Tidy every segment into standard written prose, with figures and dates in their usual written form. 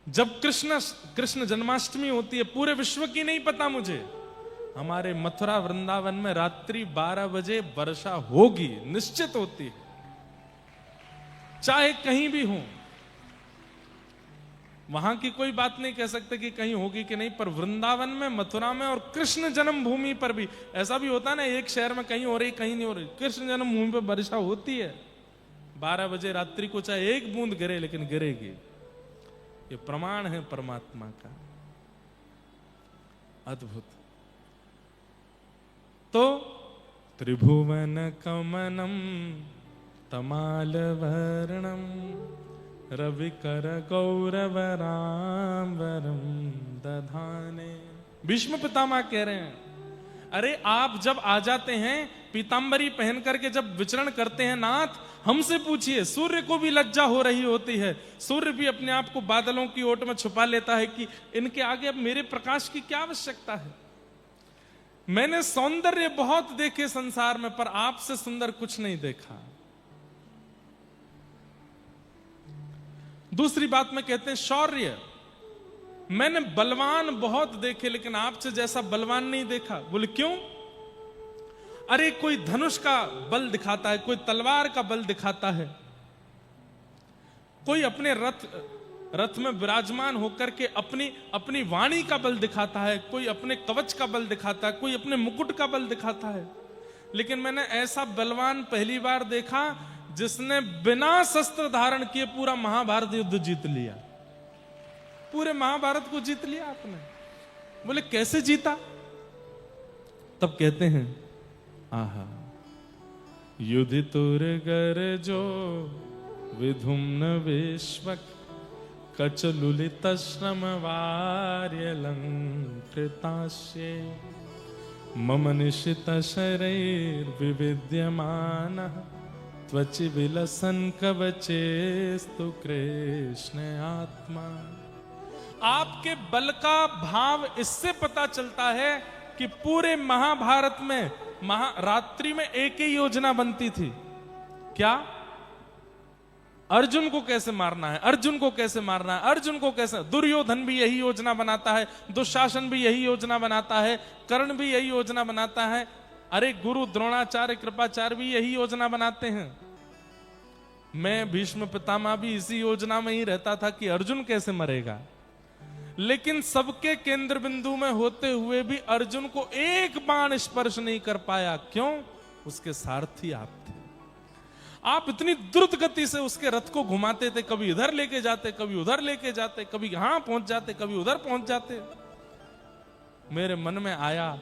जब कृष्ण जन्माष्टमी होती है, पूरे विश्व की नहीं पता मुझे, हमारे मथुरा वृंदावन में रात्रि 12 बजे वर्षा होगी, निश्चित होती है, चाहे कहीं भी हो। वहां की कोई बात नहीं कह सकते कि कहीं होगी कि नहीं, पर वृंदावन में, मथुरा में और कृष्ण जन्मभूमि पर भी ऐसा भी होता है ना, एक शहर में कहीं हो रही कहीं नहीं हो रही, कृष्ण जन्मभूमि पर वर्षा होती है। 12 बजे रात्रि को चाहे एक बूंद गिरे, लेकिन गिरेगी। ये प्रमाण है परमात्मा का, अद्भुत। तो त्रिभुवन कमनम तमाल वर्णम रविकर गौरवरांबरम दधाने। भीष्म पितामह कह रहे हैं, अरे आप जब आ जाते हैं पीतांबरी पहन करके, जब विचरण करते हैं नाथ, हमसे पूछिए। सूर्य को भी लज्जा हो रही होती है, सूर्य भी अपने आप को बादलों की ओट में छुपा लेता है कि इनके आगे अब मेरे प्रकाश की क्या आवश्यकता है। मैंने सौंदर्य बहुत देखे संसार में, पर आपसे सुंदर कुछ नहीं देखा। दूसरी बात में कहते हैं शौर्य, मैंने बलवान बहुत देखे, लेकिन आपसे जैसा बलवान नहीं देखा। बोले क्यों? अरे कोई धनुष का बल दिखाता है, कोई तलवार का बल दिखाता है, कोई अपने रथ में विराजमान होकर के अपनी वाणी का बल दिखाता है, कोई अपने कवच का बल दिखाता है, कोई अपने मुकुट का बल दिखाता है। लेकिन मैंने ऐसा बलवान पहली बार देखा जिसने बिना शस्त्र धारण किए पूरा महाभारत युद्ध जीत लिया। पूरे महाभारत को जीत लिया आपने। बोले कैसे जीता? तब कहते हैं, आहा युधितुर गरजो विधुम्न विश्वक कचलुलित श्रम वार्यलंकृतास्ये मम निशित शरैर विविद्यमानः त्वचि विलसन कवचेस्तु कृष्ण आत्मा। आपके बल का भाव इससे पता चलता है कि पूरे महाभारत में रात्रि में एक ही योजना बनती थी। क्या? अर्जुन को कैसे मारना है, अर्जुन को कैसे मारना है, अर्जुन को कैसे। दुर्योधन भी यही योजना बनाता है, दुशासन भी यही योजना बनाता है, कर्ण भी यही योजना बनाता है, अरे गुरु द्रोणाचार्य कृपाचार्य भी यही योजना बनाते हैं। मैं भीष्म पितामह भी इसी योजना में ही रहता था कि अर्जुन कैसे मरेगा। लेकिन सबके केंद्र बिंदु में होते हुए भी अर्जुन को एक बाण स्पर्श नहीं कर पाया। क्यों? उसके सारथी आप थे। आप इतनी द्रुत गति से उसके रथ को घुमाते थे, कभी इधर लेके जाते, कभी उधर लेके जाते, कभी यहां पहुंच जाते, कभी उधर पहुंच जाते। मेरे मन में आया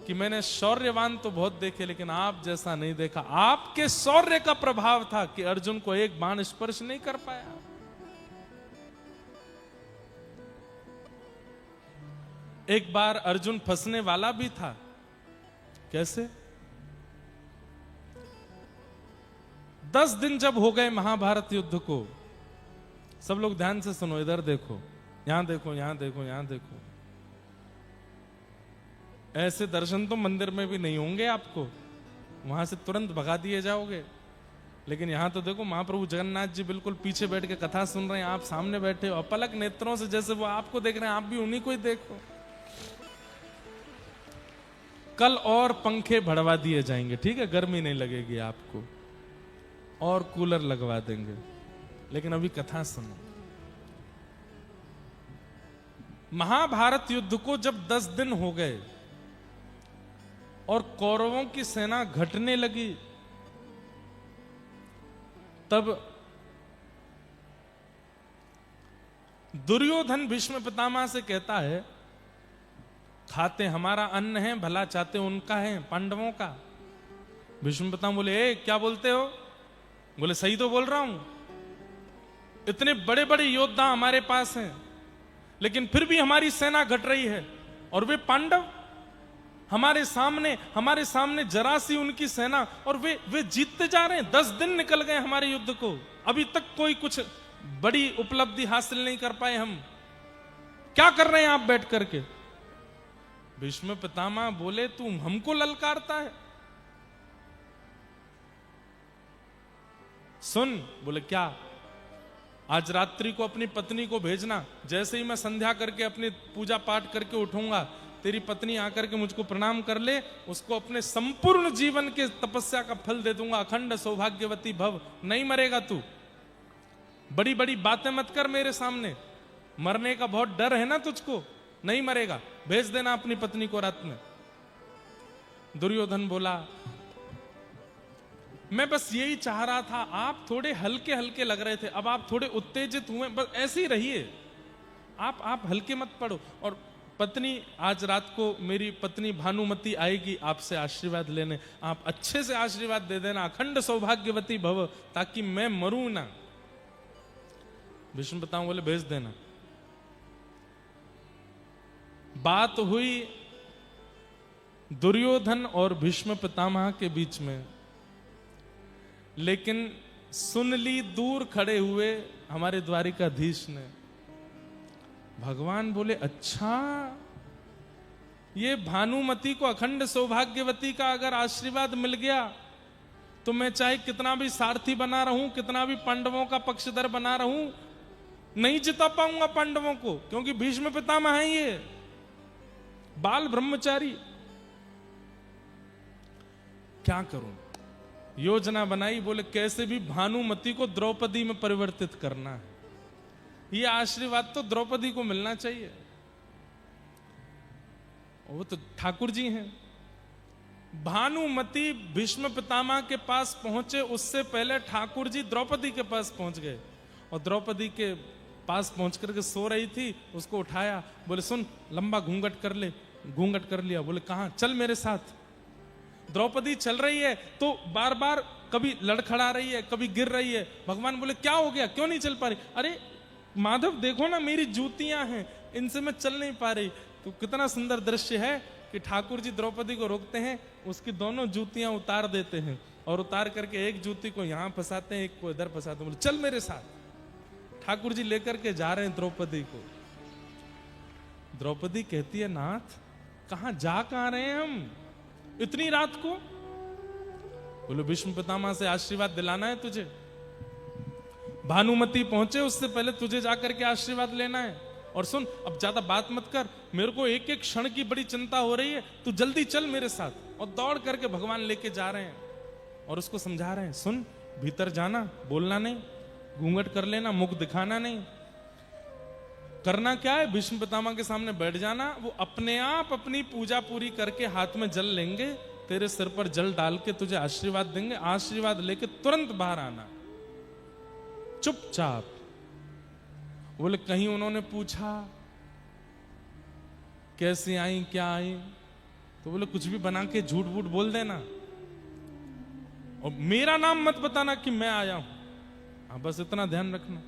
कि मैंने शौर्यवान तो बहुत देखे, लेकिन आप जैसा नहीं देखा। आपके शौर्य का प्रभाव था कि अर्जुन को एक बाण स्पर्श नहीं कर पाया। एक बार अर्जुन फंसने वाला भी था। कैसे? 10 दिन जब हो गए महाभारत युद्ध को, सब लोग ध्यान से सुनो, इधर देखो, यहां देखो, यहां देखो, यहां देखो। ऐसे दर्शन तो मंदिर में भी नहीं होंगे आपको, वहां से तुरंत भगा दिए जाओगे। लेकिन यहां तो देखो, महाप्रभु जगन्नाथ जी बिल्कुल पीछे बैठ के कथा सुन रहे हैं, आप सामने बैठे हो, अपलक नेत्रों से जैसे वो आपको देख रहे हैं, आप भी उन्हीं को ही देखो। कल और पंखे बढ़वा दिए जाएंगे, ठीक है, गर्मी नहीं लगेगी आपको, और कूलर लगवा देंगे। लेकिन अभी कथा सुनो। महाभारत युद्ध को जब 10 दिन हो गए और कौरवों की सेना घटने लगी, तब दुर्योधन भीष्म पितामह से कहता है, खाते हमारा अन्न है, भला चाहते उनका है, पांडवों का। भीष्म पितामह बोले, ए क्या बोलते हो? बोले सही तो बोल रहा हूं, इतने बड़े बड़े योद्धा हमारे पास हैं, लेकिन फिर भी हमारी सेना घट रही है, और वे पांडव हमारे सामने जरा सी उनकी सेना, और वे जीतते जा रहे हैं। 10 दिन निकल गए हमारे युद्ध को, अभी तक कोई कुछ बड़ी उपलब्धि हासिल नहीं कर पाए। हम क्या कर रहे हैं आप बैठ करके? भीष्म पितामह बोले, तू हमको ललकारता है? सुन। बोले क्या? आज रात्रि को अपनी पत्नी को भेजना, जैसे ही मैं संध्या करके अपनी पूजा पाठ करके उठूंगा, तेरी पत्नी आकर के मुझको प्रणाम कर ले, उसको अपने संपूर्ण जीवन के तपस्या का फल दे दूंगा, अखंड सौभाग्यवती भव। नहीं मरेगा तू, बड़ी बड़ी बातें मत कर मेरे सामने, मरने का बहुत डर है ना तुझको, नहीं मरेगा, भेज देना अपनी पत्नी को रात में। दुर्योधन बोला मैं बस यही चाह रहा था, आप थोड़े हल्के हल्के लग रहे थे, अब आप थोड़े उत्तेजित हुए, बस ऐसे ही रहिए, आप हल्के मत पड़ो। और पत्नी, आज रात को मेरी पत्नी भानुमति आएगी आपसे आशीर्वाद लेने, आप अच्छे से आशीर्वाद दे देना, अखंड सौभाग्यवती भव, ताकि मैं मरूं ना। भीष्म पितामह बोले भेज देना। बात हुई दुर्योधन और भीष्म पितामह के बीच में, लेकिन सुन ली दूर खड़े हुए हमारे द्वारिकाधीश ने। भगवान बोले अच्छा, ये भानुमति को अखंड सौभाग्यवती का अगर आशीर्वाद मिल गया तो मैं चाहे कितना भी सारथी बना रहूं, कितना भी पांडवों का पक्षधर बना रहूं, नहीं जिता पाऊंगा पांडवों को, क्योंकि भीष्म पितामह हैं ये बाल ब्रह्मचारी। क्या करूं? योजना बनाई, बोले कैसे भी भानुमति को द्रौपदी में परिवर्तित करना है, ये आशीर्वाद तो द्रौपदी को मिलना चाहिए। वो तो ठाकुर जी हैं। भानुमति भीष्म पितामह के पास पहुंचे उससे पहले ठाकुर जी द्रौपदी के पास पहुंच गए, और द्रौपदी के पास पहुंच करके सो रही थी, उसको उठाया, बोले सुन लंबा घूंघट कर ले। घूंघट कर लिया, बोले कहां? चल मेरे साथ। द्रौपदी चल रही है तो बार बार कभी लड़खड़ा रही है, कभी गिर रही है। भगवान बोले क्या हो गया, क्यों नहीं चल पा रही? अरे माधव देखो ना, मेरी जूतियां हैं, इनसे मैं चल नहीं पा रही। तो कितना सुंदर दृश्य है कि ठाकुर जी द्रौपदी को रोकते हैं, उसकी दोनों जूतियां उतार देते हैं, और उतार करके एक जूती को यहां फंसाते हैं, एक को इधर फंसाते हैं। बोले चल मेरे साथ। ठाकुर जी लेकर के जा रहे हैं द्रौपदी को। द्रौपदी कहती है नाथ कहां जा कहां रहे हैं हम इतनी रात को? बोलो भीष्म पितामह से आशीर्वाद दिलाना है तुझे। भानुमति पहुंचे उससे पहले तुझे जाकर के आशीर्वाद लेना है। और सुन, अब ज्यादा बात मत कर, मेरे को एक एक क्षण की बड़ी चिंता हो रही है, तू जल्दी चल मेरे साथ। और दौड़ करके भगवान लेके जा रहे हैं और उसको समझा रहे हैं, सुन भीतर जाना, बोलना नहीं, घूंघट कर लेना, मुख दिखाना नहीं। करना क्या है? भीष्म पितामह के सामने बैठ जाना, वो अपने आप अपनी पूजा पूरी करके हाथ में जल लेंगे, तेरे सिर पर जल डाल के तुझे आशीर्वाद देंगे, आशीर्वाद लेके तुरंत बाहर आना, चुपचाप। बोले कहीं उन्होंने पूछा कैसी आई, क्या आई? तो बोले कुछ भी बना के झूठ वूठ बोल देना, और मेरा नाम मत बताना कि मैं आया हूं। हाँ, बस इतना ध्यान रखना।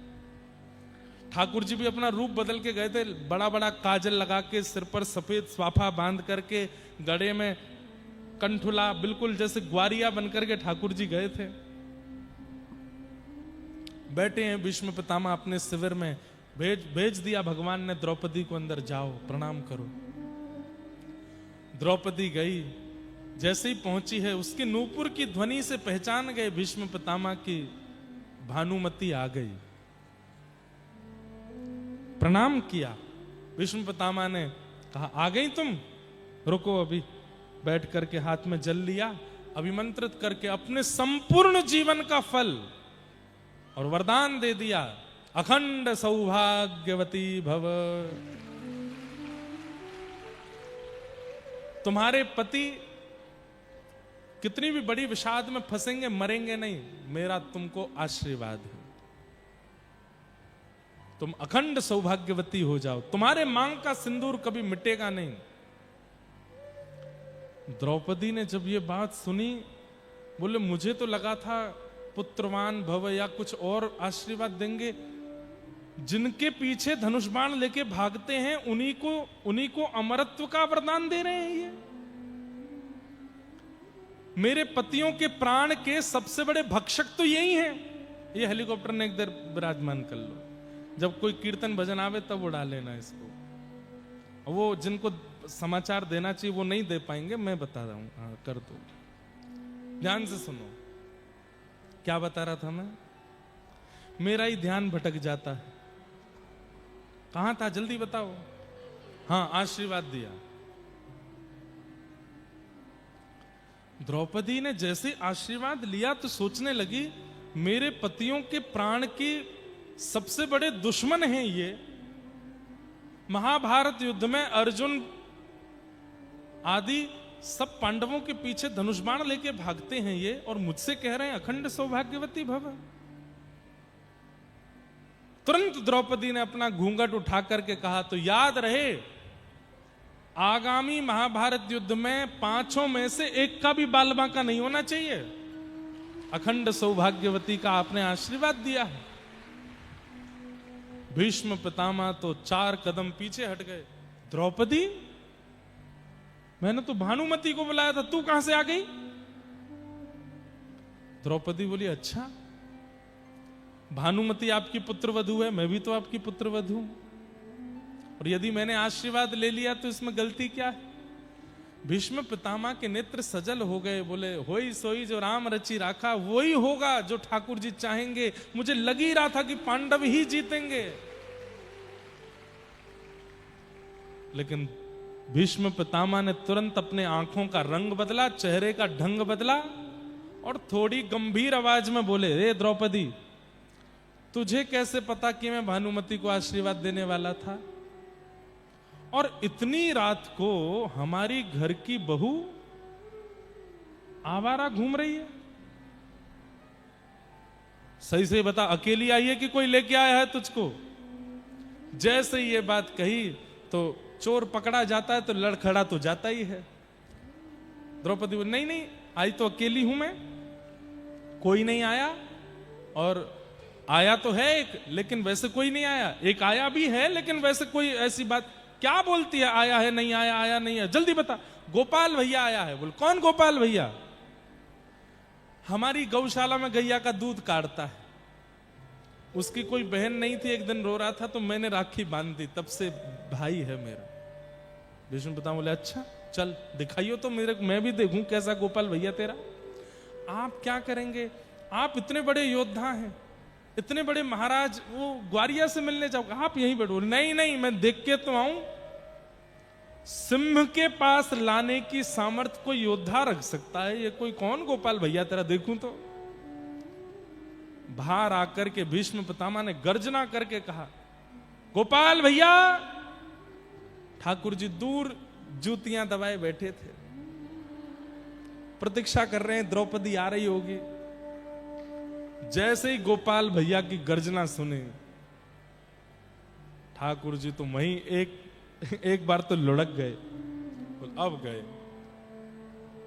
ठाकुर जी भी अपना रूप बदल के गए थे, बड़ा बड़ा काजल लगा के, सिर पर सफेद स्वाफा बांध करके, गड़े में कंठुला, बिल्कुल जैसे ग्वारिया बनकर के ठाकुर जी गए थे। बैठे हैं भीष्म पितामह अपने शिविर में। भेज दिया भगवान ने द्रौपदी को, अंदर जाओ प्रणाम करो। द्रौपदी गई, जैसे ही पहुंची है उसकी नूपुर की ध्वनि से पहचान गए भीष्म पितामह की भानुमति आ गई। प्रणाम किया। भीष्म पितामह ने कहा आ गई तुम, रुको अभी। बैठ करके हाथ में जल लिया, अभिमंत्रित करके अपने संपूर्ण जीवन का फल और वरदान दे दिया, अखंड सौभाग्यवती भव। तुम्हारे पति कितनी भी बड़ी विषाद में फंसेंगे, मरेंगे नहीं, मेरा तुमको आशीर्वाद है। तुम अखंड सौभाग्यवती हो जाओ, तुम्हारे मांग का सिंदूर कभी मिटेगा नहीं। द्रौपदी ने जब ये बात सुनी, बोले मुझे तो लगा था पुत्रवान भव या कुछ और आशीर्वाद देंगे। जिनके पीछे धनुष बाण लेके भागते हैं उन्हीं को अमरत्व का वरदान दे रहे हैं ये। मेरे पतियों के प्राण के सबसे बड़े भक्षक तो यही हैं। ये हेलीकॉप्टर ने एक देर विराजमान कर लो, जब कोई कीर्तन भजन आवे तब उड़ा लेना इसको। वो जिनको समाचार देना चाहिए वो नहीं दे पाएंगे, मैं बता रहा हूं। हाँ, कर दो, ध्यान से सुनो क्या बता रहा था मैं। मेरा ही ध्यान भटक जाता है। कहां था जल्दी बताओ। हाँ, आशीर्वाद दिया। द्रौपदी ने जैसे आशीर्वाद लिया तो सोचने लगी, मेरे पतियों के प्राण की सबसे बड़े दुश्मन हैं ये। महाभारत युद्ध में अर्जुन आदि सब पांडवों के पीछे धनुष बाण लेके भागते हैं ये, और मुझसे कह रहे हैं अखंड सौभाग्यवती भव। तुरंत द्रौपदी ने अपना घूंघट उठा करके कहा, तो याद रहे आगामी महाभारत युद्ध में 5 में से एक का भी बाल बांका नहीं होना चाहिए। अखंड सौभाग्यवती का आपने आशीर्वाद दिया है। भीष्म पितामह तो 4 कदम पीछे हट गए। द्रौपदी, मैंने तो भानुमति को बुलाया था, तू कहां से आ गई? द्रौपदी बोली, अच्छा भानुमति आपकी पुत्रवधू है, मैं भी तो आपकी पुत्रवधू हूं, और यदि मैंने आशीर्वाद ले लिया तो इसमें गलती क्या है? भीष्म पितामह के नेत्र सजल हो गए। बोले, होई सोई जो राम रची राखा, वही होगा जो ठाकुर जी चाहेंगे। मुझे लग ही रहा था कि पांडव ही जीतेंगे, लेकिन भीष्म पितामह ने तुरंत अपने आंखों का रंग बदला, चेहरे का ढंग बदला, और थोड़ी गंभीर आवाज में बोले, रे द्रौपदी, तुझे कैसे पता कि मैं भानुमति को आशीर्वाद देने वाला था? और इतनी रात को हमारी घर की बहू आवारा घूम रही है? सही से बता, अकेली आई है कि कोई लेके आया है तुझको? जैसे ये बात कही तो चोर पकड़ा जाता है तो लड़खड़ा तो जाता ही है। द्रौपदी बोली, नहीं नहीं, आई तो अकेली हूं मैं, कोई नहीं आया, और आया तो है एक, लेकिन वैसे कोई नहीं आया। एक आया भी है, लेकिन वैसे कोई ऐसी बात क्या बोलती है, आया है नहीं आया, आया नहीं है, जल्दी बता। गोपाल भैया आया है। बोल, कौन गोपाल भैया? हमारी गौशाला में गैया का दूध काटता है, उसकी कोई बहन नहीं थी, एक दिन रो रहा था तो मैंने राखी बांध दी, तब से भाई है मेरा। भीष्म पितामह बोले, अच्छा चल दिखाइयो तो मेरे, मैं भी देखूं कैसा गोपाल भैया तेरा। आप क्या करेंगे? आप इतने बड़े योद्धा हैं, इतने बड़े महाराज, वो ग्वारिया से मिलने जाओगे, आप यहीं बैठो। नहीं नहीं, मैं देख के तो आऊं। सिंह के पास लाने की सामर्थ्य कोई योद्धा रख सकता है, ये कोई कौन गोपाल भैया तेरा, देखूं तो। बाहर आकर के भीष्म पितामह ने गर्जना करके कहा, गोपाल भैया। ठाकुर जी दूर जूतियां दबाए बैठे थे, प्रतीक्षा कर रहे हैं द्रौपदी आ रही होगी। जैसे ही गोपाल भैया की गर्जना सुने, ठाकुर जी तो वहीं एक बार तो लुढ़क गए। अब गए,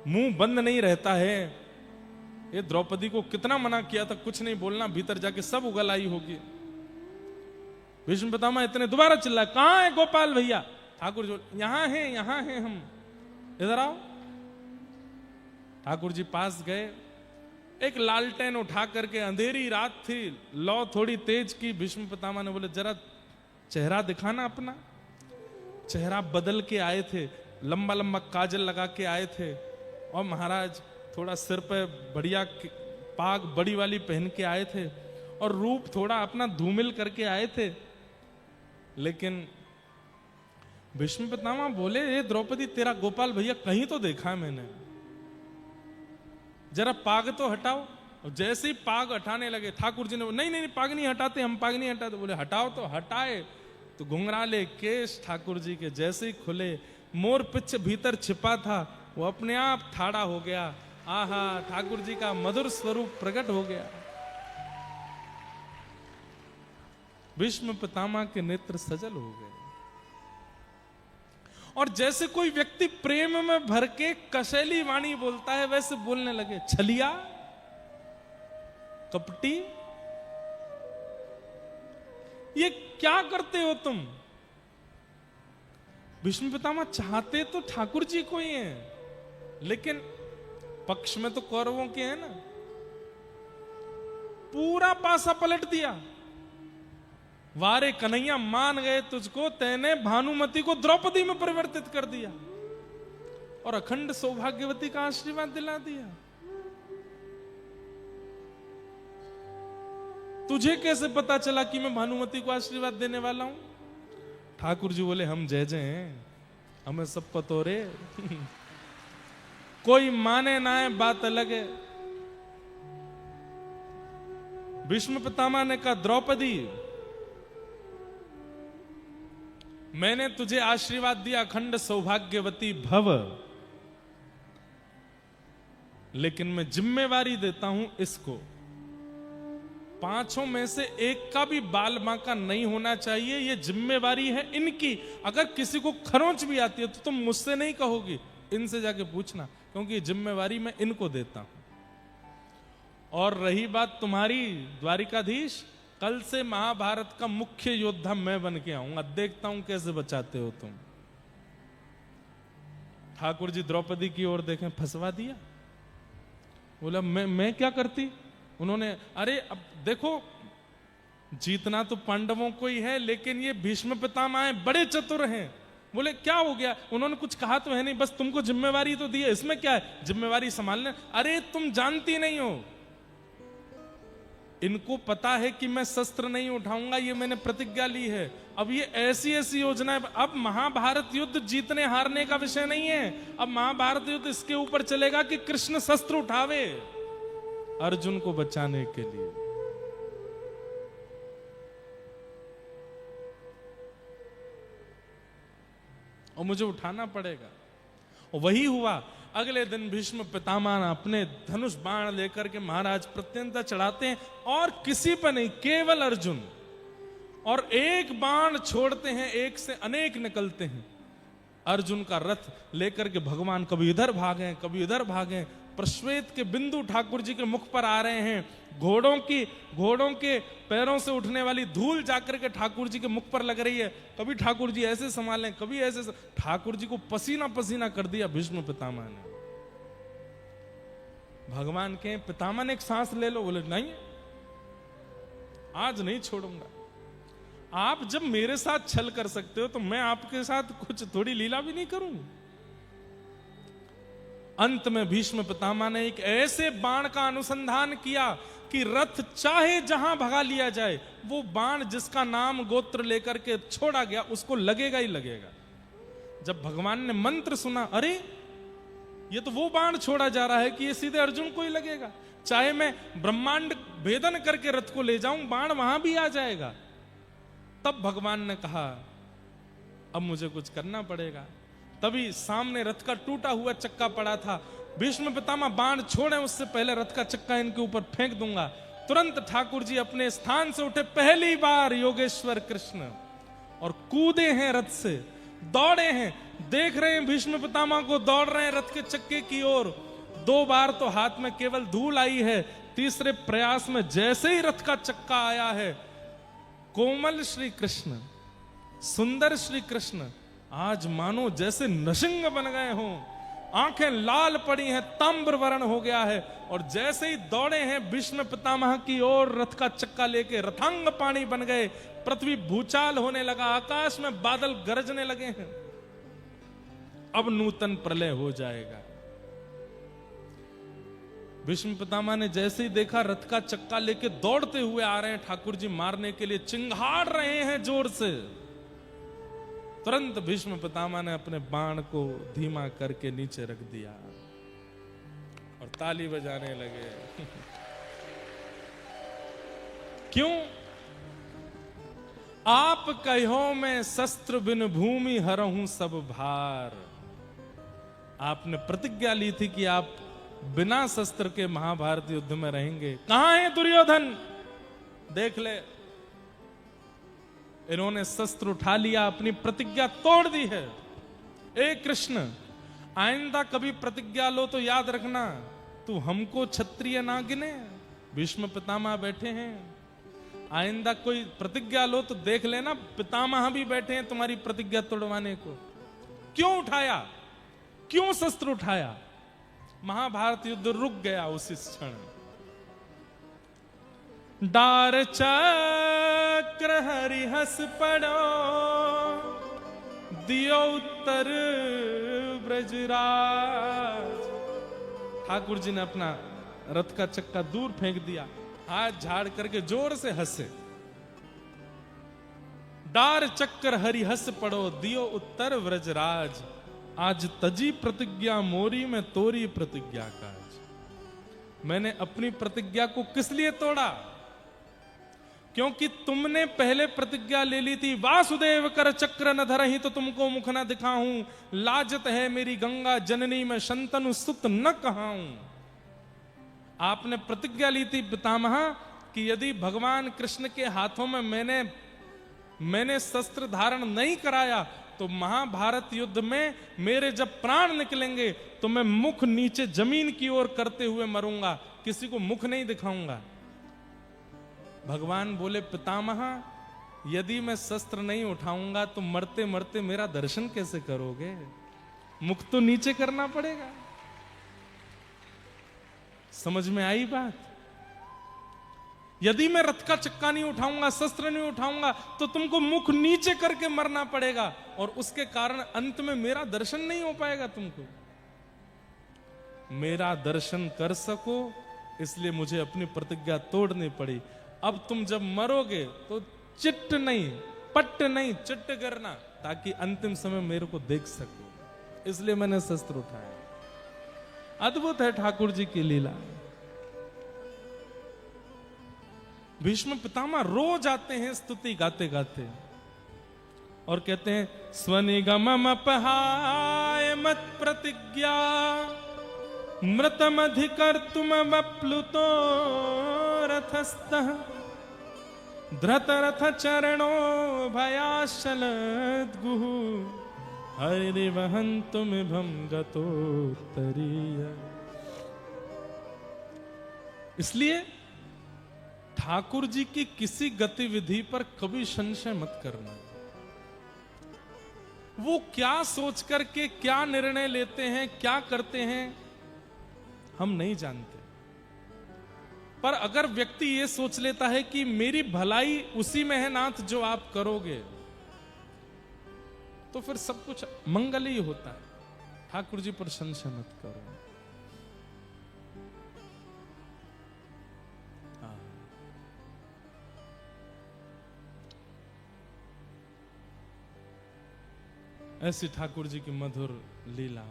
मुंह बंद नहीं रहता है। ये द्रौपदी को कितना मना किया था, कुछ नहीं बोलना, भीतर जाके सब उगल आई होगी। भीष्म पितामह इतने दोबारा चिल्लाए, कहां है गोपाल भैया? ठाकुर जी, यहां हैं हम, इधर आओ। ठाकुर जी पास गए, एक लालटेन उठा करके, अंधेरी रात थी, लौ थोड़ी तेज की। भीष्म पितामह ने बोले, जरा चेहरा दिखाना अपना। चेहरा बदल के आए थे, लंबा लंबा काजल लगा के आए थे, और महाराज थोड़ा सिर पे बढ़िया पाग बड़ी वाली पहन के आए थे, और रूप थोड़ा अपना धूमिल करके आए थे। लेकिन भीष्म पितामह बोले, ये द्रौपदी, तेरा गोपाल भैया कहीं तो देखा है मैंने, जरा पाग तो हटाओ। और जैसे ही पाग हटाने लगे, ठाकुर जी ने बोला, नहीं नहीं पाग नहीं हटाते, हम पाग नहीं हटाते। बोले, हटाओ तो। हटाए तो घुंघराले केश ठाकुर जी के जैसे ही खुले, मोर पिच्छ भीतर छिपा था वो अपने आप ठाड़ा हो गया। आहा, ठाकुर जी का मधुर स्वरूप प्रकट हो गया। भीष्म पितामह के नेत्र सजल हो गए, और जैसे कोई व्यक्ति प्रेम में भर के कशैली वाणी बोलता है, वैसे बोलने लगे। छलिया, कपटी, ये क्या करते हो तुम? भीष्म पितामह चाहते तो ठाकुर जी को ही हैं, लेकिन पक्ष में तो कौरवों के हैं ना। पूरा पासा पलट दिया। वारे कन्हैया, मान गए तुझको, तैने भानुमति को द्रौपदी में परिवर्तित कर दिया और अखंड सौभाग्यवती का आशीर्वाद दिला दिया। तुझे कैसे पता चला कि मैं भानुमति को आशीर्वाद देने वाला हूं? ठाकुर जी बोले, हम जय जय हैं, हमें सब पतो रे। कोई माने ना है, बात अलग है। भीष्म पितामह ने कहा, द्रौपदी मैंने तुझे आशीर्वाद दिया अखंड सौभाग्यवती भव, लेकिन मैं जिम्मेवारी देता हूं इसको, पांचों में से एक का भी बाल बांका नहीं होना चाहिए, ये जिम्मेवारी है इनकी। अगर किसी को खरोंच भी आती है तो तुम मुझसे नहीं कहोगी, इनसे जाके पूछना, क्योंकि जिम्मेवारी मैं इनको देता हूं। और रही बात तुम्हारी द्वारिकाधीश, कल से महाभारत का मुख्य योद्धा मैं बन के आऊंगा, देखता हूं कैसे बचाते हो तुम। ठाकुर जी द्रौपदी की ओर देखें, फंसवा दिया। बोला मैं क्या करती? उन्होंने, अरे अब देखो, जीतना तो पांडवों को ही है, लेकिन ये भीष्म पितामह हैं, बड़े चतुर हैं। बोले क्या हो गया? उन्होंने कुछ कहा तो है नहीं, बस तुमको जिम्मेवारी तो दी है, इसमें क्या है, जिम्मेवारी संभालने। अरे तुम जानती नहीं हो, इनको पता है कि मैं शस्त्र नहीं उठाऊंगा, ये मैंने प्रतिज्ञा ली है। अब ये ऐसी ऐसी योजना है, अब महाभारत युद्ध जीतने हारने का विषय नहीं है, अब महाभारत युद्ध इसके ऊपर चलेगा कि कृष्ण शस्त्र उठावे अर्जुन को बचाने के लिए। और मुझे उठाना पड़ेगा। और वही हुआ। अगले दिन भीष्म पितामह अपने धनुष बाण लेकर के महाराज प्रत्यंता चढ़ाते हैं, और किसी पर नहीं, केवल अर्जुन। और एक बाण छोड़ते हैं, एक से अनेक निकलते हैं। अर्जुन का रथ लेकर के भगवान कभी इधर भागे, कभी इधर भागे। प्रश्वेत के बिंदु ठाकुर जी के मुख पर आ रहे हैं। घोड़ों के पैरों से उठने वाली धूल जाकर के ठाकुर जी के मुख पर लग रही है। कभी ठाकुर जी ऐसे संभालें, कभी ऐसे। ठाकुर जी को पसीना पसीना कर दिया भीष्म पितामह ने। भगवान के पितामह ने एक सांस ले लो। बोले नहीं, आज नहीं छोड़ूंगा। आप जब मेरे साथ छल कर सकते हो तो मैं आपके साथ कुछ थोड़ी लीला भी नहीं करूं। अंत में भीष्म पितामह ने एक ऐसे बाण का अनुसंधान किया कि रथ चाहे जहां भगा लिया जाए, वो बाण जिसका नाम गोत्र लेकर के छोड़ा गया उसको लगेगा ही लगेगा। जब भगवान ने मंत्र सुना, अरे ये तो वो बाण छोड़ा जा रहा है कि ये सीधे अर्जुन को ही लगेगा, चाहे मैं ब्रह्मांड भेदन करके रथ को ले जाऊं, बाण वहां भी आ जाएगा। तब भगवान ने कहा अब मुझे कुछ करना पड़ेगा। तभी सामने रथ का टूटा हुआ चक्का पड़ा था। भीष्म पितामह बाण छोड़े उससे पहले रथ का चक्का इनके ऊपर फेंक दूंगा। तुरंत ठाकुर जी अपने स्थान से उठे, पहली बार योगेश्वर कृष्ण, और कूदे हैं रथ से, दौड़े हैं। देख रहे हैं भीष्म पितामह को, दौड़ रहे हैं रथ के चक्के की ओर। 2 बार तो हाथ में केवल धूल आई है, तीसरे प्रयास में जैसे ही रथ का चक्का आया है, कोमल श्री कृष्ण, सुंदर श्री कृष्ण आज मानो जैसे नशिंग बन गए हों। आंखें लाल पड़ी हैं, ताम्र वर्ण हो गया है। और जैसे ही दौड़े हैं भीष्म पितामह की ओर, रथ का चक्का लेके रथांग पानी बन गए। पृथ्वी भूचाल होने लगा, आकाश में बादल गरजने लगे हैं। अब नूतन प्रलय हो जाएगा। भीष्म पितामह ने जैसे ही देखा रथ का चक्का लेके दौड़ते हुए आ रहे हैं ठाकुर जी मारने के लिए, चिंगाड़ रहे हैं जोर से। तुरंत भीष्म पितामह ने अपने बाण को धीमा करके नीचे रख दिया और ताली बजाने लगे। क्यों? आप कहो मैं शस्त्र बिन भूमि हरहूं सब भार। आपने प्रतिज्ञा ली थी कि आप बिना शस्त्र के महाभारत युद्ध में रहेंगे। कहां है दुर्योधन? देख ले, इन्होंने शस्त्र उठा लिया, अपनी प्रतिज्ञा तोड़ दी है। ए कृष्ण, आइंदा कभी प्रतिज्ञा लो तो याद रखना, तू हमको क्षत्रिय ना गिने। भीष्म पितामह बैठे हैं, आइंदा कोई प्रतिज्ञा लो तो देख लेना पितामह भी बैठे हैं तुम्हारी प्रतिज्ञा तोड़वाने को। क्यों उठाया? क्यों शस्त्र उठाया? महाभारत युद्ध रुक गया उसी क्षण। डार चक्र हरिहस पड़ो, दियो उत्तर ब्रजराज। ठाकुर जी ने अपना रथ का चक्का दूर फेंक दिया। हाथ झाड़ करके जोर से हंसे। डार चक्कर हरि हंस पड़ो, दियो उत्तर व्रजराज। आज तजी प्रतिज्ञा मोरी में तोरी प्रतिज्ञा काज। मैंने अपनी प्रतिज्ञा को किस लिए तोड़ा? क्योंकि तुमने पहले प्रतिज्ञा ले ली थी, वासुदेव कर चक्र न धरहि तो तुमको मुख न दिखाऊं। लाजत है मेरी गंगा जननी में शंतनु सुत न कहाऊं। आपने प्रतिज्ञा ली थी पितामह कि यदि भगवान कृष्ण के हाथों में मैंने शस्त्र धारण नहीं कराया तो महाभारत युद्ध में मेरे जब प्राण निकलेंगे तो मैं मुख नीचे जमीन की ओर करते हुए मरूंगा, किसी को मुख नहीं दिखाऊंगा। भगवान बोले पितामह यदि मैं शस्त्र नहीं उठाऊंगा तो मरते मरते मेरा दर्शन कैसे करोगे? मुख तो नीचे करना पड़ेगा। समझ में आई बात? यदि मैं रथ का चक्का नहीं उठाऊंगा, शस्त्र नहीं उठाऊंगा तो तुमको मुख नीचे करके मरना पड़ेगा और उसके कारण अंत में मेरा दर्शन नहीं हो पाएगा। तुमको मेरा दर्शन कर सको इसलिए मुझे अपनी प्रतिज्ञा तोड़नी पड़ी। अब तुम जब मरोगे तो चिट्ट नहीं, पट्ट नहीं, चिट्ट करना ताकि अंतिम समय मेरे को देख सको। इसलिए मैंने शस्त्र उठाया। अद्भुत है ठाकुर जी की लीला। भीष्म पितामह रोज आते हैं स्तुति गाते गाते और कहते हैं स्वनिगमम अपहाय मत प्रतिज्ञा मृतम अधिकर्तुम वप्लुतो रथस्थः धृत रथ चरणो भयाशलद्गुः हरिवहन्तुमिभं गतोत्तरीय। इसलिए ठाकुर जी की किसी गतिविधि पर कभी संशय मत करना। वो क्या सोच करके क्या निर्णय लेते हैं, क्या करते हैं, हम नहीं जानते। पर अगर व्यक्ति ये सोच लेता है कि मेरी भलाई उसी में है नाथ जो आप करोगे, तो फिर सब कुछ मंगल ही होता है। ठाकुर जी पर संशय मत करो। ऐसी ठाकुर जी की मधुर लीला।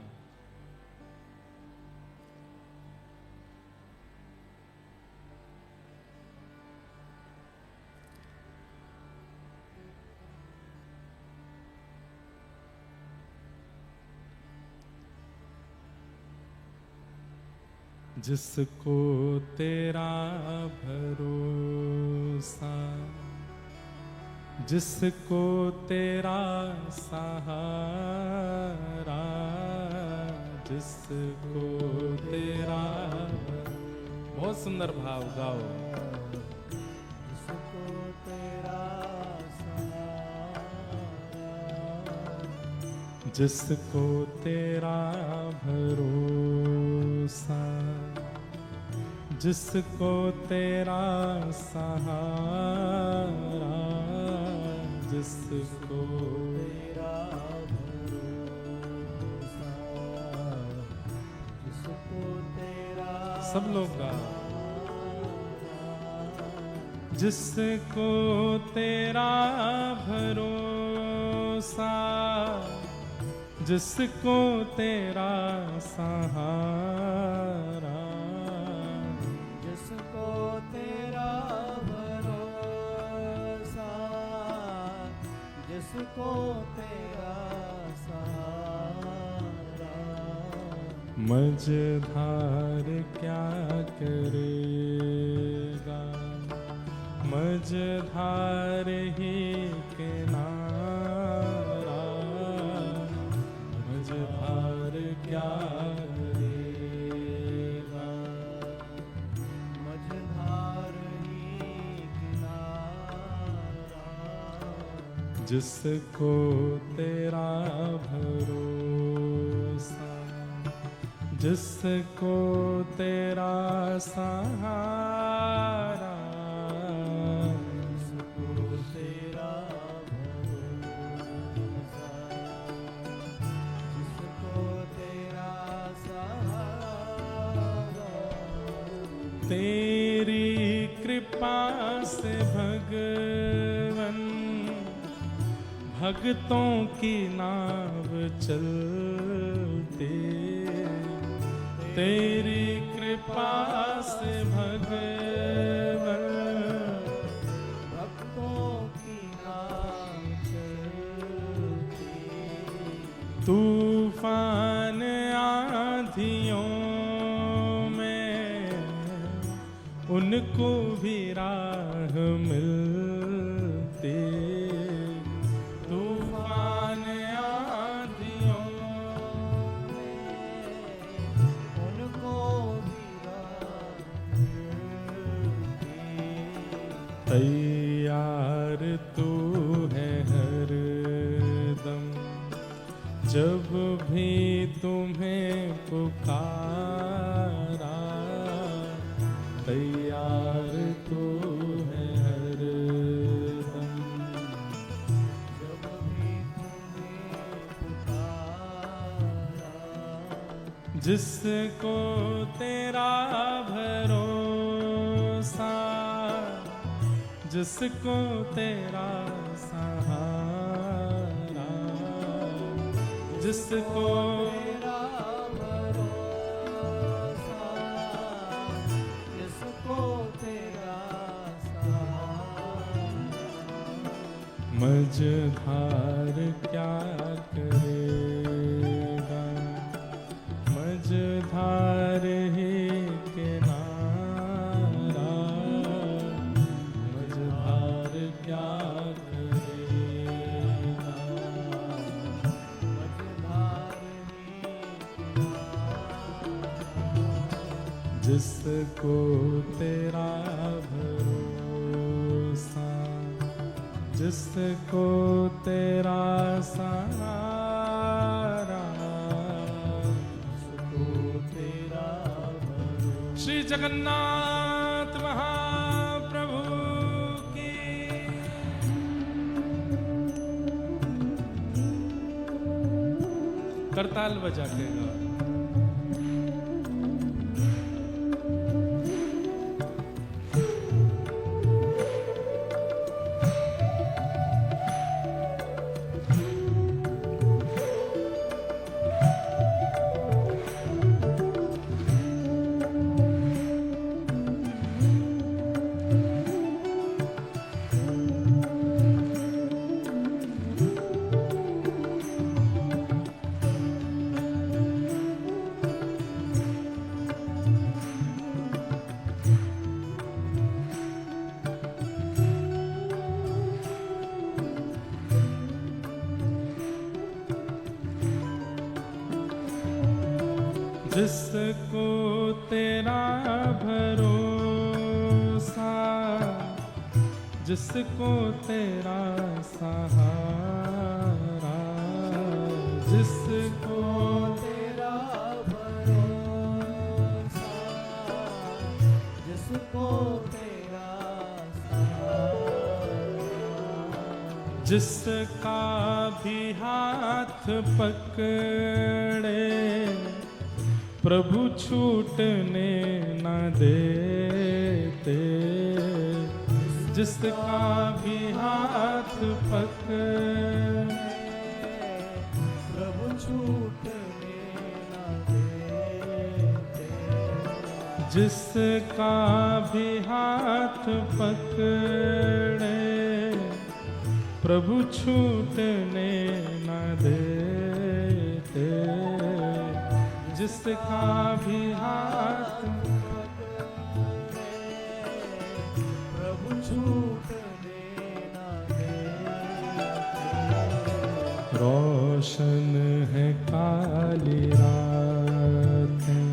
जिसको तेरा भरोसा, जिसको तेरा सहारा, जिसको तेरा। बहुत सुंदर भाव गाओ। जिसको तेरा सहारा, जिसको तेरा भरोसा, जिसको तेरा सहारा, जिसको तेरा भरोसा, जिसको तेरा सब लोग गा। जिसको तेरा भरोसा, जिसको तेरा सहारा, जिसको तेरा भरोसा, जिसको तेरा सहारा। मझधार क्या करेगा, मझधार ही किनारा, मझधार क्या करेगा, मझधार ही किनारा। जिसको तेरा भरोसा, जिसको तेरा सहारा, जिसको तेरा भरोसा, जिसको तेरा सहारा। तेरी कृपा कृपा से भगवन भक्तों की नाव चलते, तेरी कृपा से भगवन भक्तों की नाव चलती, तूफान आंधियों में उनको भी राह मिलती, तूफान आंधियों उनको भी राह मिलती। तैयार तू है हर दम, जब भी तुम्हें पुकारा, तैयार तू है हर दम, जब भी तुम्हें पुकारा, जिसको तेरा भरोसा, जिसको तेरा सहारा, जिसको तेरा भरोसा, जिसको तेरा सहारा, मझधार क्या करेगा, मझधार ही किनारा, मझधार क्या करेगा, मझधार ही जिसको तेरा भरोसा, जिसको तेरा सहारा, जिसको तेरा भरोसा। श्री जगन्नाथ महाप्रभु की करताल बजा के गाओ। जिसको तेरा भरोसा, जिसको तेरा सहारा, जिसको तेरा भरोसा, जिसको तेरा सहारा, जिसका भी हाथ पकड़े प्रभु छूटने न देते, जिसका भी हाथ पकड़े प्रभु छूटने न देते, जिसका भी हाथ पकड़े प्रभु छूटने न देते, जिसका भी हाथ प्रभु छूटने न देते। रोशन है काली रातें,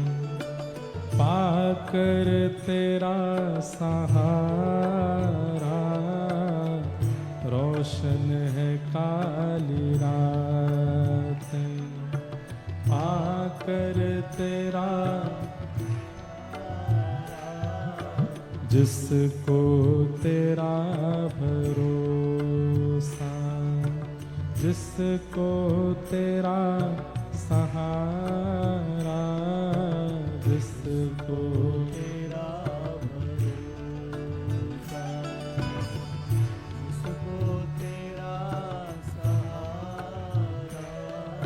पाकर तेरा सहारा, रोशन है काली रातें, पाकर तेरा, जिसको तेरा भरोसा, जिसको तेरा सहारा, जिसको तेरा भरोसा,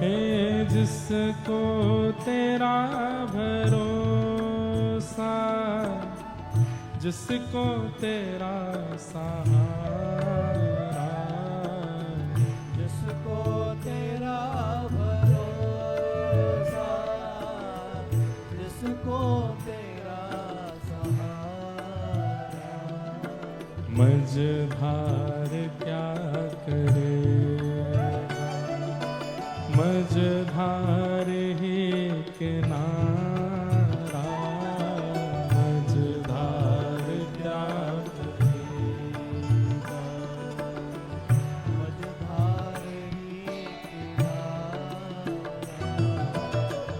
हे जिसको तेरा भरोसा, जिसको तेरा सहारा, जिसको तेरा भरोसा, जिसको तेरा सहारा, मझधार क्या करेगा, मझधार ही किनारा, मझधार क्या करेगा, मझधार ही किनारा।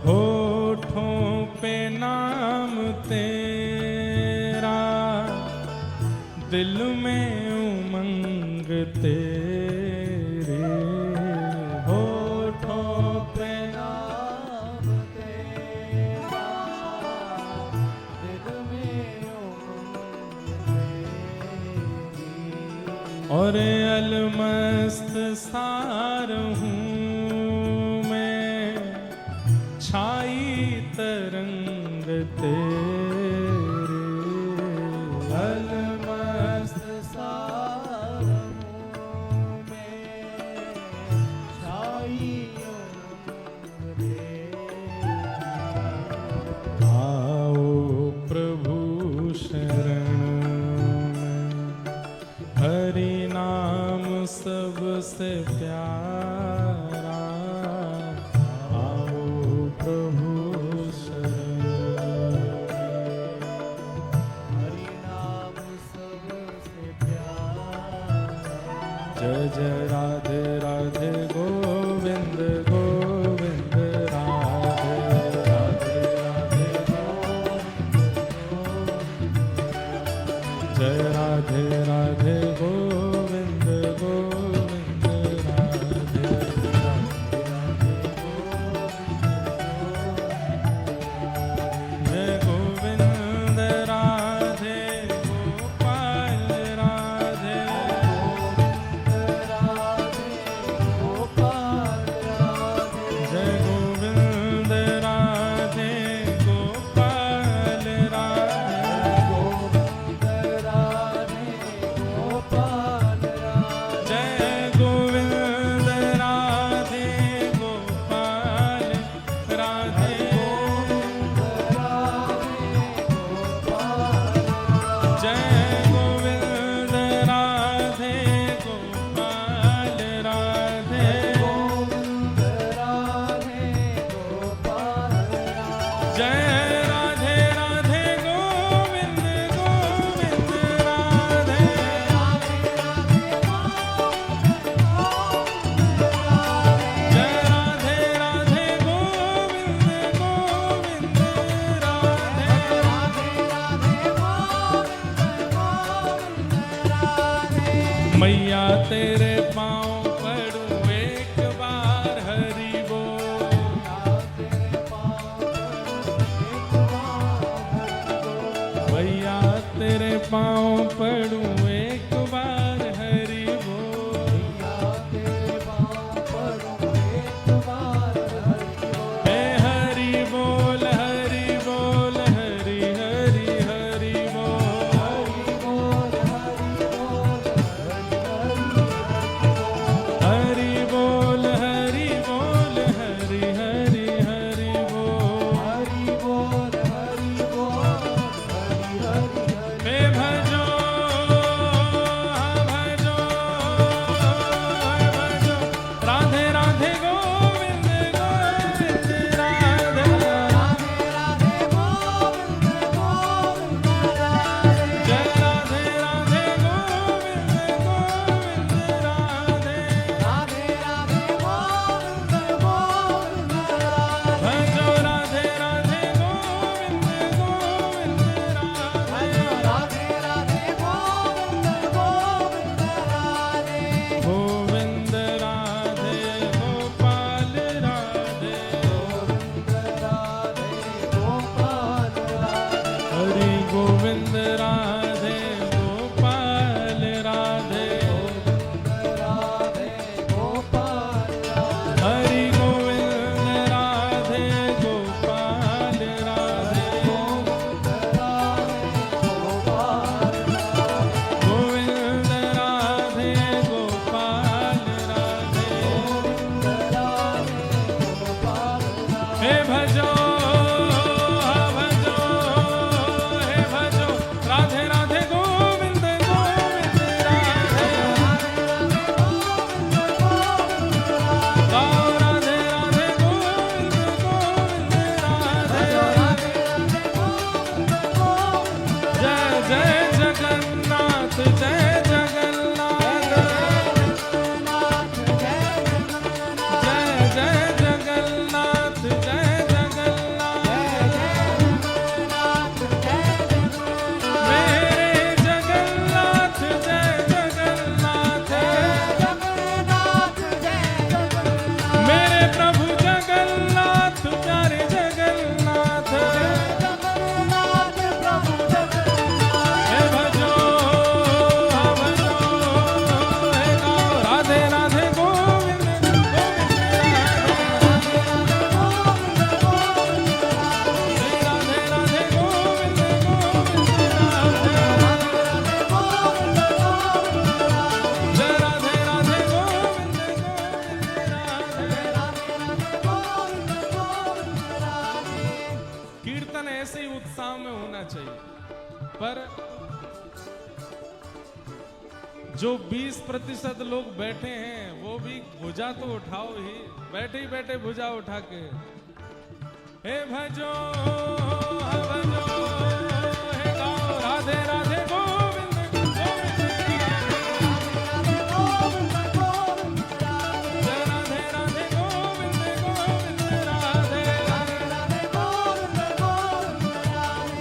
होठों पे नाम तेरा, दिल में उमंग तेरे, होठों पे नाम तेरा, दिल में उमंग तेरी। और अलमस्त सार हूँ मैं, छाई तरंग तेरे, अलमस्त सार हूँ मैं, छाई उमंग तेरी। आओ प्रभु शरण में, हरि नाम सबसे प्यारा, आओ प्रभु शरण में। हरि नाम सबसे प्यारा। जय जय राधे राधे गोविंद गोविंद, राधे राधे राधे जय राधे राधे गोविंद गोविंद, राधे जय गोविंद राधे गोपाल राधे, गोपाल राधे, जय गोविंद राधे गोपाल राधे, गोविंद राधे, गोपाल राधे, जय गोविंद राधे गोपाल राधे, जय गोविंद राधे गोपाल राधे, जय राधे राधे गोविंद गोविंद राधे, जय राधे राधे गोविंद गोविंद राधे। मैया तेरे पाँव पड़ूं एक बार, हरि बोल, मैया तेरे पाँव पड़ूं एक बार, हरि बोल, हे हरि बोल हरि बोल, हरि हरि हरि बोल, भजो भजो हे भजो राधे राधे गोविंद गोविंद राधे गाओ राधे राधे गोविंद गोविंद राधे जय जय जगन्नाथ जय जगन्नाथ जय जय जगन्नाथ जय जगन्नाथ मेरे जगन्नाथ जय जगन्नाथ मेरे प्रभु जगन्नाथ प्यारे जगन्नाथ हे भजो भजो हे गाओ राधे राधे गोविंद गोविंद राधे राधे गोविंद गोविंद राधे जय राधे राधे गोविंद गोविंद राधे कीर्तन ऐसे ही उत्साह में होना चाहिए पर जो 20% लोग बैठे हैं वो भी भुजा तो उठाओ ही बैठे भुजा उठा के हे भजो भजो हे गाओ राधे राधे गोविंद गोविंद जय राधे राधे गोविंद गोविंद राधे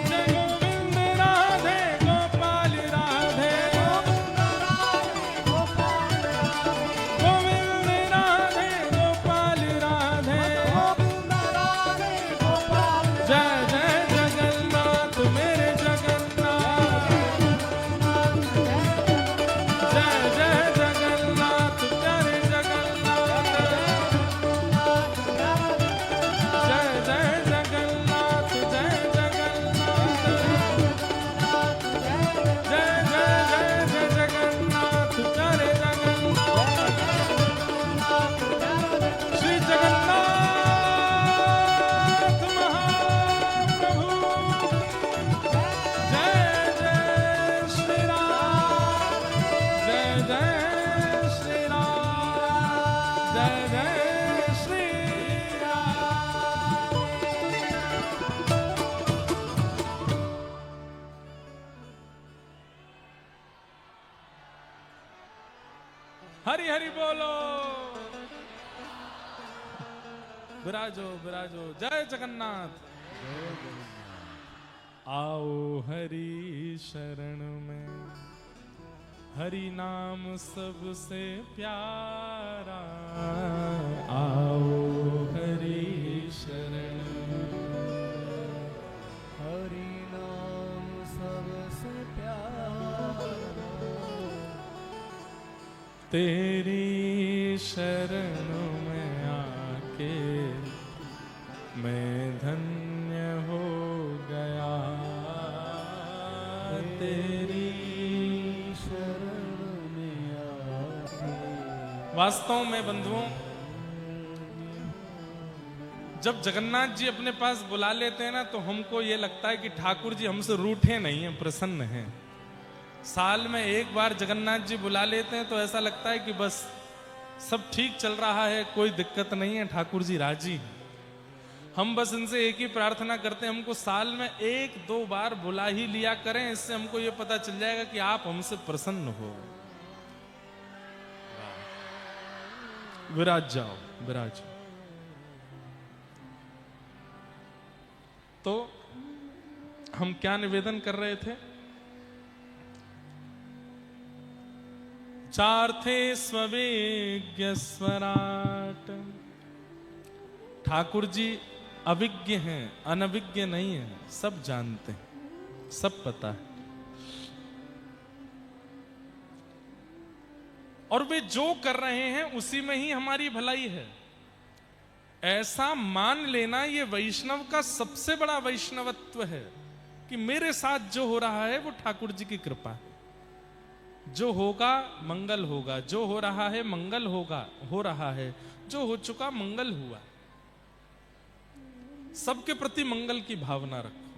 जय गोविंद राधे गोपाल राधे गोविंद राधे गोपाल राधे जय जय जगन्नाथ मेरे जगन्नाथ जय जय जगन्नाथ प्यारे जगन्नाथ जय जय जगन्नाथ जय जगन्नाथ जय जय जय जगन्नाथ प्यारे जगन्नाथ श्री जगन्नाथ महाप्रभु जय जय श्री राम जय जय श्री राम जय जय श्री राम हरि हरि बोलो विराजो विराजो जय जगन्नाथ आओ हरि शरण में हरि नाम सबसे प्यारा आओ हरि शरण में हरि नाम सबसे प्यारा तेरी शरण में आके मैं धन्य हो गया तेरी शरण में आके वास्तव में बंधुओं जब जगन्नाथ जी अपने पास बुला लेते हैं ना तो हमको ये लगता है कि ठाकुर जी हमसे रूठे नहीं हैं प्रसन्न हैं साल में एक बार जगन्नाथ जी बुला लेते हैं तो ऐसा लगता है कि बस सब ठीक चल रहा है कोई दिक्कत नहीं है ठाकुर जी राजी हैं हम बस इनसे एक ही प्रार्थना करते हैं हमको साल में 1-2 बार बुला ही लिया करें इससे हमको ये पता चल जाएगा कि आप हमसे प्रसन्न हो विराज जाओ विराज तो हम क्या निवेदन कर रहे थे चार्थे स्वेज्ञ स्वराट ठाकुर जी अविज्ञ हैं अनभिज्ञ नहीं है सब जानते हैं सब पता है और वे जो कर रहे हैं उसी में ही हमारी भलाई है ऐसा मान लेना ये वैष्णव का सबसे बड़ा वैष्णवत्व है कि मेरे साथ जो हो रहा है वो ठाकुर जी की कृपा है जो होगा मंगल होगा जो हो रहा है मंगल होगा हो रहा है जो हो चुका मंगल हुआ सबके प्रति मंगल की भावना रखो।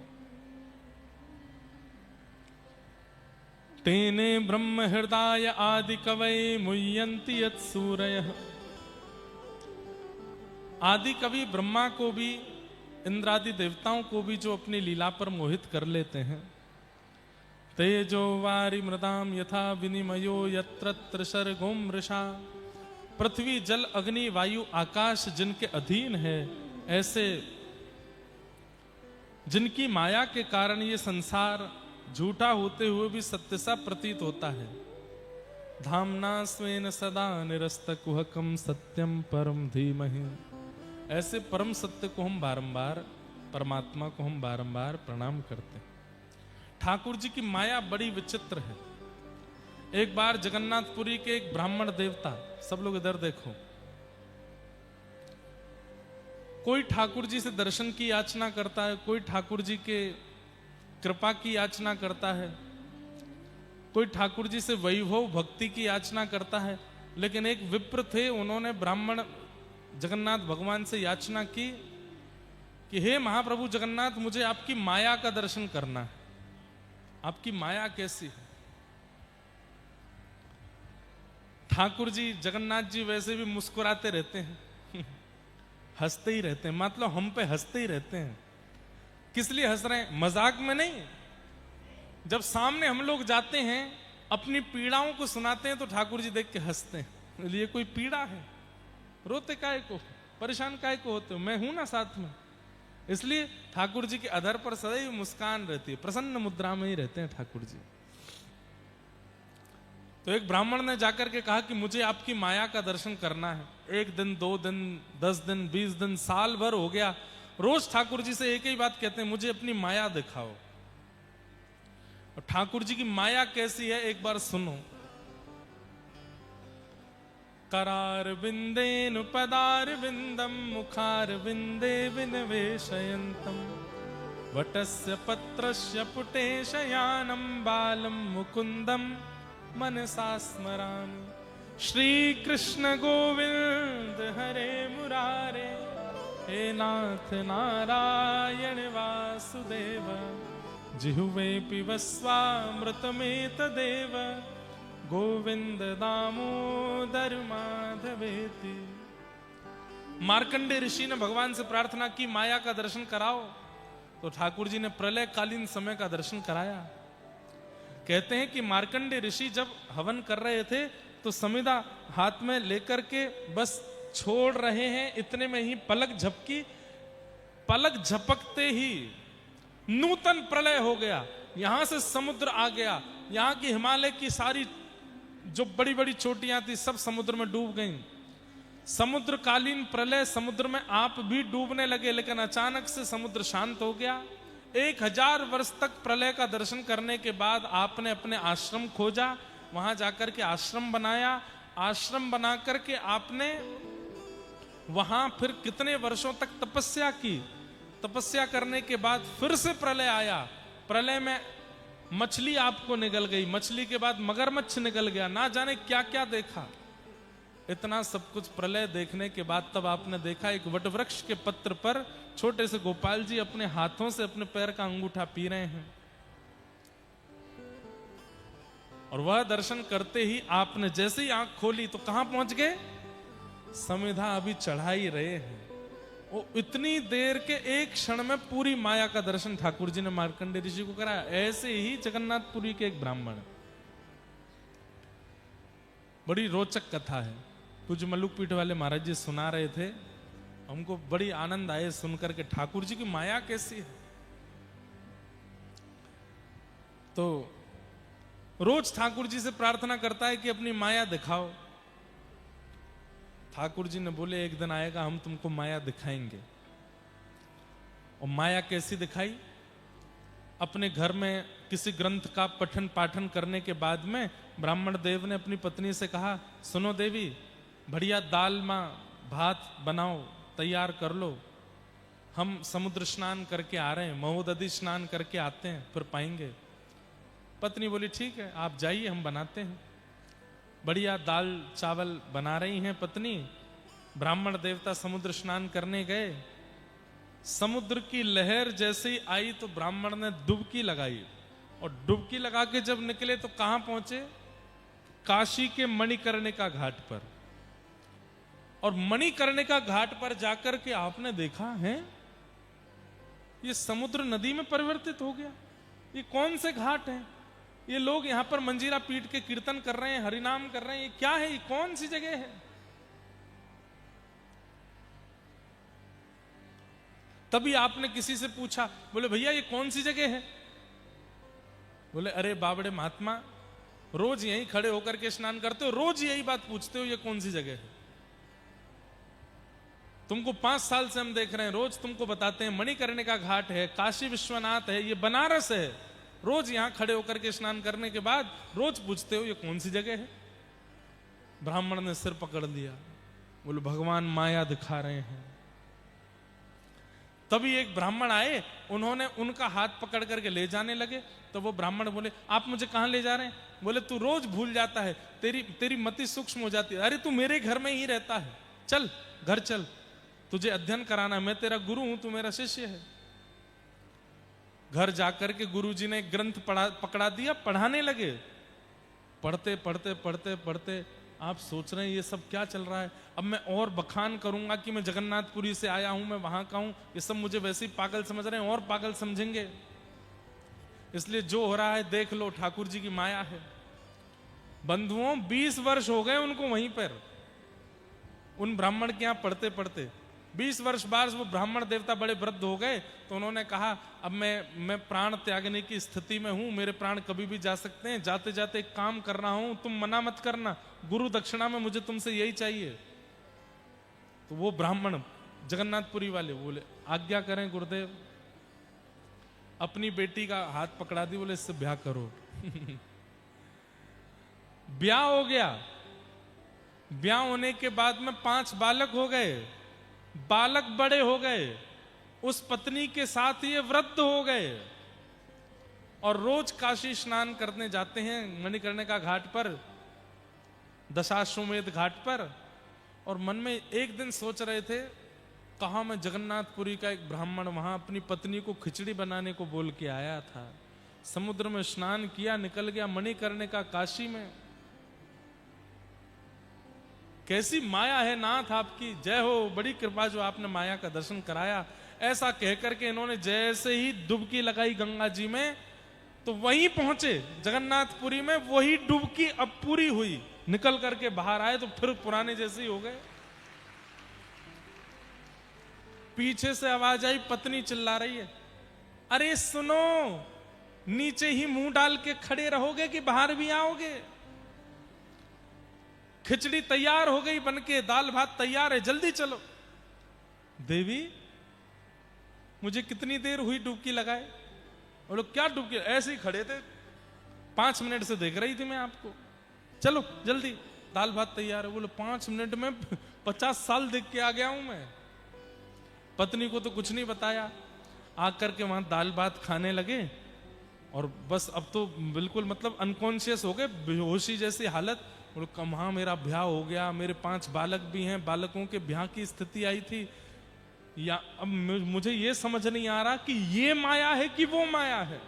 तेने ब्रह्म हृदय आदि कवये मुह्यन्ति यत् सूरयः। आदि कवि ब्रह्मा को भी, इंद्रादि देवताओं को भी जो अपनी लीला पर मोहित कर लेते हैं। तेजो वारि मृदाम यथा विनिमयो यत्र सर्गो मृषा। पृथ्वी जल अग्नि वायु आकाश जिनके अधीन है, ऐसे जिनकी माया के कारण ये संसार झूठा होते हुए भी सत्य सा प्रतीत होता है। धामना स्वेन सदा निरस्त कुहकम सत्यम परम धीमहि। ऐसे परम सत्य को हम बारंबार, परमात्मा को हम बारंबार प्रणाम करते हैं। ठाकुर जी की माया बड़ी विचित्र है। एक बार जगन्नाथपुरी के एक ब्राह्मण देवता, सब लोग इधर देखो, कोई ठाकुर जी से दर्शन की याचना करता है, कोई ठाकुर जी के कृपा की याचना करता है, कोई ठाकुर जी से वैभव भक्ति की याचना करता है। लेकिन एक विप्र थे, उन्होंने ब्राह्मण जगन्नाथ भगवान से याचना की कि हे महाप्रभु जगन्नाथ, मुझे आपकी माया का दर्शन करना है। आपकी माया कैसी है? ठाकुर जी, जगन्नाथ जी वैसे भी मुस्कुराते रहते हैं हंसते ही रहते हैं, मतलब हम पे हंसते ही रहते हैं। किस लिए हंस रहे हैं? मजाक में नहीं। जब सामने हम लोग जाते हैं, अपनी पीड़ाओं को सुनाते हैं, तो ठाकुर जी देख के हंसते हैं। ये कोई पीड़ा है? रोते काहे को, परेशान काहे को होते हो? मैं हूं ना साथ में। इसलिए ठाकुर जी के अधर पर सदैव मुस्कान रहती है, प्रसन्न मुद्रा में ही रहते हैं ठाकुर जी। तो एक ब्राह्मण ने जाकर के कहा कि मुझे आपकी माया का दर्शन करना है। 1 दिन 2 दिन 10 दिन 20 दिन साल भर हो गया, रोज ठाकुर जी से एक ही बात कहते हैं, मुझे अपनी माया दिखाओ। और ठाकुर जी की माया कैसी है एक बार सुनो। करार बिंदेनु पदार बिंदम मुखार बिंदे विनवेशयन्तम वटस्य पत्रस्य पुटे शयानम बालम मुकुंदम मनसा स्मरामि। श्री कृष्ण गोविंद हरे मुरारे, हे नाथ नारायण वासुदेव। जिह्वे पिबस्वामृतमेतदेव गोविंद दामोदर माधवेति। मार्कंडे ऋषि ने भगवान से प्रार्थना की, माया का दर्शन कराओ। तो ठाकुर जी ने प्रलय कालीन समय का दर्शन कराया। कहते हैं कि मार्कंडे ऋषि जब हवन कर रहे थे, तो समिधा हाथ में लेकर के बस छोड़ रहे हैं, इतने में ही पलक झपकी। पलक झपकते ही नूतन प्रलय हो गया। यहां से समुद्र आ गया, यहां की हिमालय की सारी जो बड़ी बड़ी चोटियां थी सब समुद्र में डूब गईं। समुद्रकालीन प्रलय, समुद्र में आप भी डूबने लगे। लेकिन अचानक से समुद्र शांत हो गया। 1000 वर्ष तक प्रलय का दर्शन करने के बाद आपने अपने आश्रम खोजा, वहां जाकर के आश्रम बनाया। आश्रम बना करके आपने वहां फिर कितने वर्षों तक तपस्या की। तपस्या करने के बाद फिर से प्रलय आया। प्रलय में मछली आपको निगल गई, मछली के बाद मगरमच्छ निकल गया, ना जाने क्या क्या देखा। इतना सब कुछ प्रलय देखने के बाद तब आपने देखा एक वटवृक्ष के पत्र पर छोटे से गोपाल जी अपने हाथों से अपने पैर का अंगूठा पी रहे हैं। और वह दर्शन करते ही आपने जैसे ही आंख खोली तो कहां पहुंच गए? समिधा अभी चढ़ा ही रहे हैं। वो इतनी देर के एक क्षण में पूरी माया का दर्शन ठाकुर जी ने मार्कंडे ऋषि को कराया। ऐसे ही जगन्नाथपुरी के एक ब्राह्मण, बड़ी रोचक कथा है, पूज्य मल्लुक पीठ वाले महाराज जी सुना रहे थे। हमको बड़ी आनंद आए सुनकर के ठाकुर जी की माया कैसी है। तो रोज ठाकुर जी से प्रार्थना करता है कि अपनी माया दिखाओ। ठाकुर जी ने बोले एक दिन आएगा हम तुमको माया दिखाएंगे। और माया कैसी दिखाई? अपने घर में किसी ग्रंथ का पठन पाठन करने के बाद में ब्राह्मण देव ने अपनी पत्नी से कहा, सुनो देवी, बढ़िया दाल मां भात बनाओ, तैयार कर लो, हम समुद्र स्नान करके आ रहे हैं, महोदधि स्नान करके आते हैं, फिर पाएंगे। पत्नी बोली ठीक है आप जाइए, हम बनाते हैं। बढ़िया दाल चावल बना रही हैं पत्नी। ब्राह्मण देवता समुद्र स्नान करने गए। समुद्र की लहर जैसे ही आई तो ब्राह्मण ने डुबकी लगाई, और डुबकी लगा के जब निकले तो कहां पहुंचे? काशी के मणिकर्णिका घाट पर। और मणिकर्णिका घाट पर जाकर के आपने देखा है ये समुद्र नदी में परिवर्तित हो गया। ये कौन से घाट हैं? ये लोग यहां पर मंजीरा पीट के कीर्तन कर रहे हैं, हरिनाम कर रहे हैं, ये क्या है? ये कौन सी जगह है? तभी आपने किसी से पूछा, बोले भैया ये कौन सी जगह है? बोले अरे बाबड़े महात्मा, रोज यहीं खड़े होकर के स्नान करते हो, रोज यही बात पूछते हो, ये कौन सी जगह है? तुमको 5 साल से हम देख रहे हैं, रोज तुमको बताते हैं मणिकर्णिका घाट है, काशी विश्वनाथ है, ये बनारस है। रोज यहां खड़े होकर के स्नान करने के बाद रोज पूछते हो ये कौन सी जगह है? ब्राह्मण ने सिर पकड़ लिया, बोले भगवान माया दिखा रहे हैं। तभी एक ब्राह्मण आए, उन्होंने उनका हाथ पकड़ करके ले जाने लगे। तो वो ब्राह्मण बोले आप मुझे कहां ले जा रहे हैं? बोले तू रोज भूल जाता है, तेरी मति सूक्ष्म हो जाती है। अरे तू मेरे घर में ही रहता है, चल घर चल, तुझे अध्ययन कराना, मैं तेरा गुरु हूं, तू मेरा शिष्य है। घर जाकर के गुरुजी ने ग्रंथ पकड़ा दिया, पढ़ाने लगे। पढ़ते पढ़ते पढ़ते पढ़ते आप सोच रहे हैं ये सब क्या चल रहा है? अब मैं और बखान करूंगा कि मैं जगन्नाथपुरी से आया हूं, मैं वहां का हूं, ये सब मुझे वैसे ही पागल समझ रहे हैं, और पागल समझेंगे। इसलिए जो हो रहा है देख लो, ठाकुर जी की माया है। बंधुओं 20 वर्ष हो गए उनको वहीं पर, उन ब्राह्मण के यहां पढ़ते पढ़ते। 20 वर्ष बाद वो ब्राह्मण देवता बड़े वृद्ध हो गए, तो उन्होंने कहा अब मैं प्राण त्यागने की स्थिति में हूं, मेरे प्राण कभी भी जा सकते हैं, जाते जाते एक काम कर रहा हूं, तुम मना मत करना, गुरु दक्षिणा में मुझे तुमसे यही चाहिए। तो वो ब्राह्मण जगन्नाथपुरी वाले बोले आज्ञा करें गुरुदेव। अपनी बेटी का हाथ पकड़ा दी, बोले इससे ब्याह करो। ब्याह हो गया। ब्याह होने के बाद में 5 बालक हो गए, बालक बड़े हो गए, उस पत्नी के साथ ये वृद्ध हो गए, और रोज काशी स्नान करने जाते हैं मणिकर्णिका घाट पर, दशाश्वमेध घाट पर। और मन में एक दिन सोच रहे थे, कहा मैं जगन्नाथपुरी का एक ब्राह्मण वहां अपनी पत्नी को खिचड़ी बनाने को बोल के आया था, समुद्र में स्नान किया, निकल गया मणिकर्णिका काशी में। कैसी माया है नाथ आपकी, जय हो, बड़ी कृपा जो आपने माया का दर्शन कराया। ऐसा कहकर के इन्होंने जैसे ही डुबकी लगाई गंगा जी में, तो वहीं पहुंचे जगन्नाथपुरी में, वही डुबकी अब पूरी हुई, निकल करके बाहर आए तो फिर पुराने जैसे ही हो गए। पीछे से आवाज आई, पत्नी चिल्ला रही है, अरे सुनो, नीचे ही मुंह डाल के खड़े रहोगे कि बाहर भी आओगे? खिचड़ी तैयार हो गई बनके, दाल भात तैयार है, जल्दी चलो। देवी मुझे कितनी देर हुई डुबकी लगाए? वो लोग क्या डुबकी? ऐसे ही खड़े थे, 5 मिनट से देख रही थी मैं आपको, चलो जल्दी, दाल भात तैयार है। बोलो 5 मिनट में 50 साल देख के आ गया हूं मैं। पत्नी को तो कुछ नहीं बताया, आकर के वहां दाल भात खाने लगे, और बस अब तो बिल्कुल मतलब अनकॉन्शियस हो गए, बेहोशी जैसी हालत। बोलो कहाँ मेरा ब्याह हो गया, मेरे 5 बालक भी हैं, बालकों के ब्याह की स्थिति आई थी, या अब मुझे ये समझ नहीं आ रहा कि ये माया है कि वो माया है।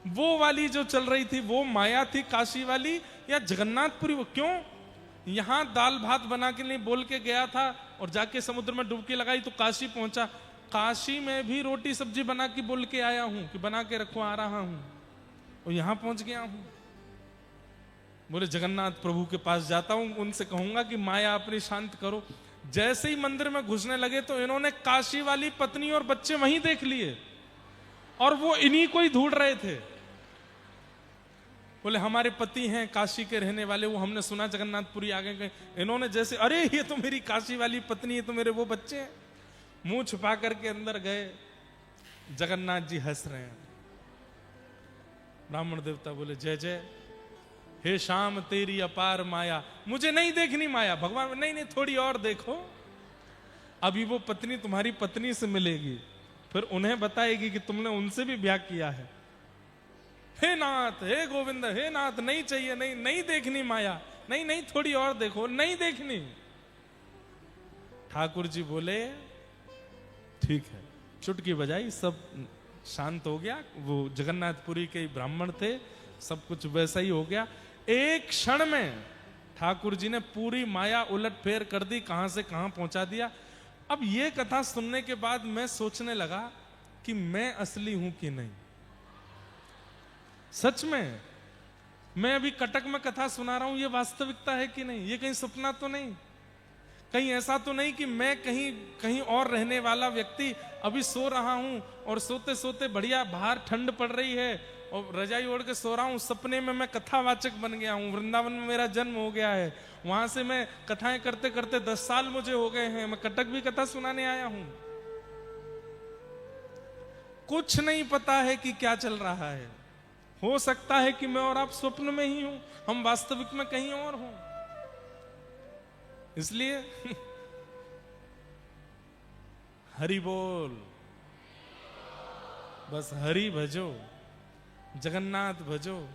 वो वाली जो चल रही थी वो माया थी काशी वाली, या जगन्नाथपुरी? वो क्यों यहां दाल भात बना के नहीं बोल के गया था, और जाके समुद्र में डुबकी लगाई तो काशी पहुंचा। काशी में भी रोटी सब्जी बना के बोल के आया हूं कि बना के रखो, आ रहा हूं, और यहां पहुंच गया हूं। बोले जगन्नाथ प्रभु के पास जाता हूं, उनसे कहूंगा कि माया अपनी शांत करो। जैसे ही मंदिर में घुसने लगे तो इन्होंने काशी वाली पत्नी और बच्चे वहीं देख लिए, और वो इन्हीं को ही ढूंढ रहे थे। बोले हमारे पति हैं काशी के रहने वाले, वो हमने सुना जगन्नाथपुरी आ गए। इन्होंने जैसे, अरे ये तो मेरी काशी वाली पत्नी है, तो मेरे वो बच्चे हैं, मुंह छुपा करके अंदर गए। जगन्नाथ जी हंस रहे हैं। ब्राह्मण देवता बोले जय जय, हे शाम तेरी अपार माया, मुझे नहीं देखनी माया। भगवान नहीं नहीं, थोड़ी और देखो, अभी वो पत्नी तुम्हारी पत्नी से मिलेगी, फिर उन्हें बताएगी कि तुमने उनसे भी ब्याह किया है। हे नाथ, हे गोविंद, हे नाथ, नहीं चाहिए, नहीं नहीं देखनी माया, नहीं नहीं, थोड़ी और देखो, नहीं देखनी। ठाकुर जी बोले ठीक है, चुटकी बजाई, सब शांत हो गया। वो जगन्नाथपुरी के ब्राह्मण थे, सब कुछ वैसा ही हो गया। एक क्षण में ठाकुर जी ने पूरी माया उलट फेर कर दी, कहां से कहां पहुंचा दिया। अब ये कथा सुनने के बाद मैं सोचने लगा कि मैं असली हूं कि नहीं। सच में मैं अभी कटक में कथा सुना रहा हूं, ये वास्तविकता है कि नहीं? ये कहीं सपना तो नहीं? कहीं ऐसा तो नहीं कि मैं कहीं और रहने वाला व्यक्ति अभी सो रहा हूं और सोते सोते बढ़िया बाहर ठंड पड़ रही है और रजाई ओढ़ के सो रहा हूं, सपने में मैं कथावाचक बन गया हूं, वृंदावन में मेरा जन्म हो गया है, वहां से मैं कथाएं करते करते 10 साल मुझे हो गए हैं, मैं कटक भी कथा सुनाने आया हूं। कुछ नहीं पता है कि क्या चल रहा है। हो सकता है कि मैं और आप स्वप्न में ही हूं, हम वास्तविक में कहीं और हों। इसलिए हरि बोल, बस हरि भजो, जगन्नाथ भजो,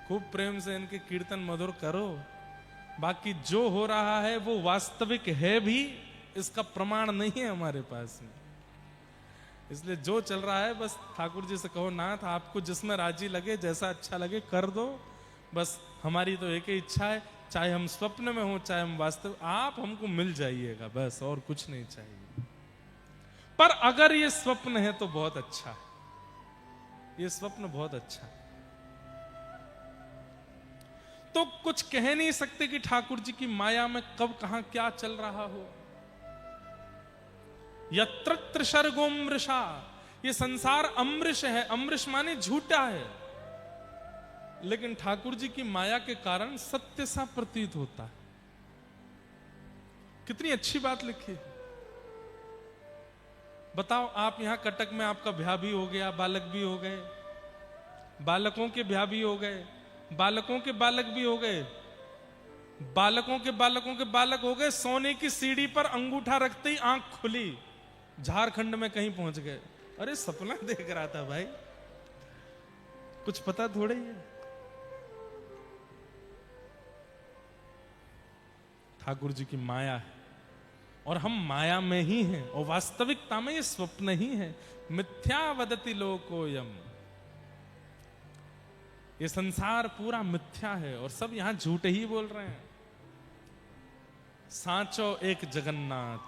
खूब प्रेम से इनके कीर्तन मधुर करो। बाकी जो हो रहा है वो वास्तविक है भी, इसका प्रमाण नहीं है हमारे पास में। इसलिए जो चल रहा है बस ठाकुर जी से कहो, नाथ आपको जिसमें राजी लगे, जैसा अच्छा लगे कर दो। बस हमारी तो एक ही इच्छा है, चाहे हम स्वप्न में हो चाहे हम वास्तव, आप हमको मिल जाइएगा, बस और कुछ नहीं चाहिए। पर अगर ये स्वप्न है तो बहुत अच्छा है, ये स्वप्न बहुत अच्छा है। तो कुछ कह नहीं सकते कि ठाकुर जी की माया में कब कहां क्या चल रहा हो। यत्र त्रिशर्गोमृषा, ये संसार अमृष है, अमृष माने झूठा है, लेकिन ठाकुर जी की माया के कारण सत्य सा प्रतीत होता है। कितनी अच्छी बात लिखी। बताओ, आप यहां कटक में आपका ब्याह भी हो गया, बालक भी हो गए, बालकों के ब्याह भी हो गए, बालकों के बालक भी हो गए, बालकों के बालकों के बालक हो गए, सोने की सीढ़ी पर अंगूठा रखते ही आंख खुली, झारखंड में कहीं पहुंच गए। अरे सपना देख रहा था भाई, कुछ पता थोड़े ही है। ठाकुर जी की माया है और हम माया में ही हैं, और वास्तविकता में ये स्वप्न ही है। मिथ्या वदति लोकोयम, ये संसार पूरा मिथ्या है और सब यहां झूठ ही बोल रहे हैं। सांचो एक जगन्नाथ,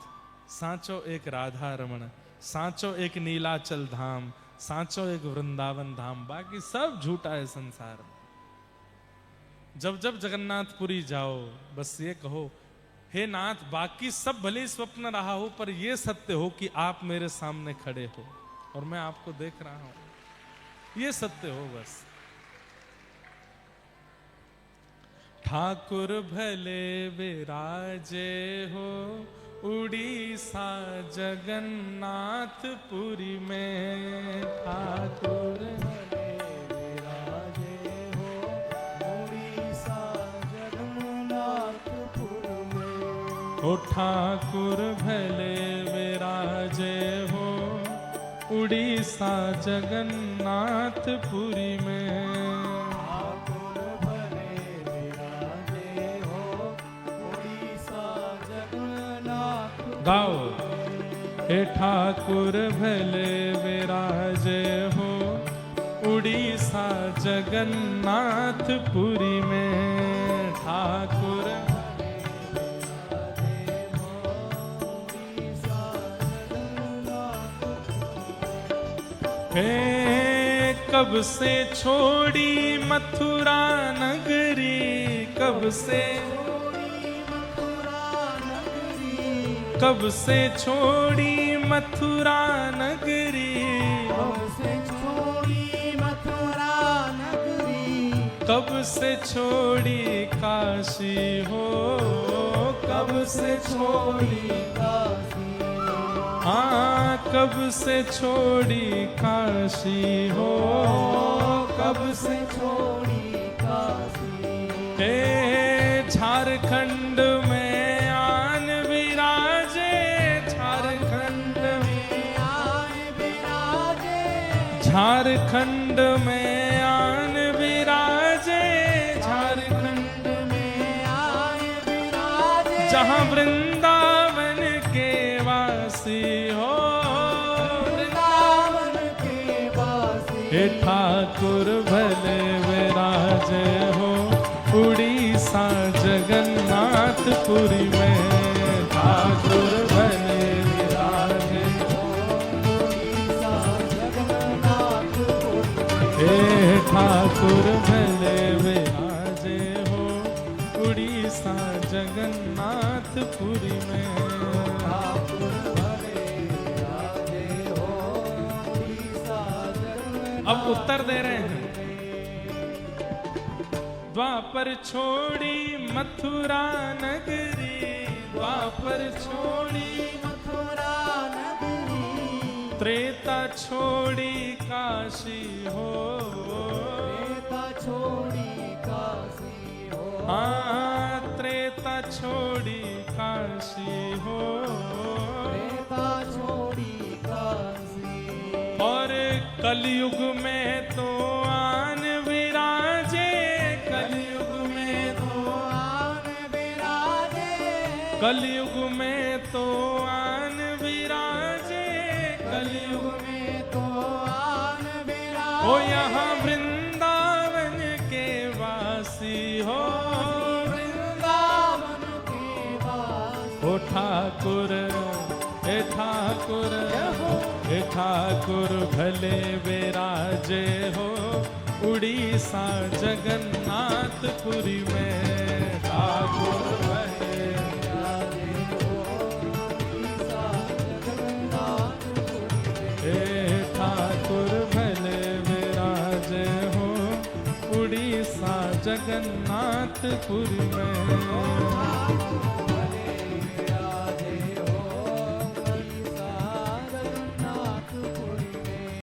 सांचो एक राधा रमण, सांचो एक नीलाचल धाम, सांचो एक वृंदावन धाम, बाकी सब झूठा है संसार में। जब जब जगन्नाथपुरी जाओ बस ये कहो, हे नाथ बाकी सब भले स्वप्न रहा हो पर ये सत्य हो कि आप मेरे सामने खड़े हो और मैं आपको देख रहा हूं, ये सत्य हो बस। ठाकुर भले विराजे हो उड़ीसा जगन्नाथपुरी में, ठाकुर भले विराजे हो उड़ीसा जगन्नाथपुर में। ओ ठाकुर भले विराजे हो उड़ीसा जगन्नाथपुरी में। ठाकुर भले विराजे हो उड़ीसा जगन्नाथपुर में। गाओ, हे ठाकुर भले विराजे हो उड़ीसा जगन्नाथपुरी में। ठाकुर हे कब से छोड़ी मथुरा नगरी, कब से कब से छोड़ी मथुरा नगरी, कब से छोड़ी मथुरा नगरी। कब से छोड़ी काशी हो, कब से छोड़ी काशी हाँ, कब से छोड़ी काशी हो, कब से छोड़ी काशी। हे झारखंड में आन विराजे, झारखंड में आन विराजे। झारखंड में आन विराजे, झारखंड में आन विराजे। जहां वृंदावन के वासी हो, पुरी में ठाकुर भले विराजे। हे ठाकुर भले विराजे हो उड़ीसा जगन्नाथपुरी में। अब उत्तर दे रहे हैं। द्वापर छोड़ी मथुरा नगरी, द्वापर छोड़ी मथुरा नगरी, त्रेता छोड़ी काशी हो, त्रेता छोड़ी काशी हो, हाँ त्रेता छोड़ी काशी हो, त्रेता छोड़ी काशी, और कलयुग में तो आन विराजे, कलयुग में तो आन विराजे, कलयुग में तो आन विराजे, कलयुग में तो आन विराजे, हो यहाँ वृंदावन के वासी हो, वृंदावन के वासी, हो ठाकुर हे ठाकुर हे ठाकुर भले विराजे हो उड़ीसा जगन्नाथपुरी में ठाकुर भले विराजे हो उड़ीसा जगन्नाथपुरी में, हे ठाकुर भले विराजे हो उड़ीसा जगन्नाथपुरी में।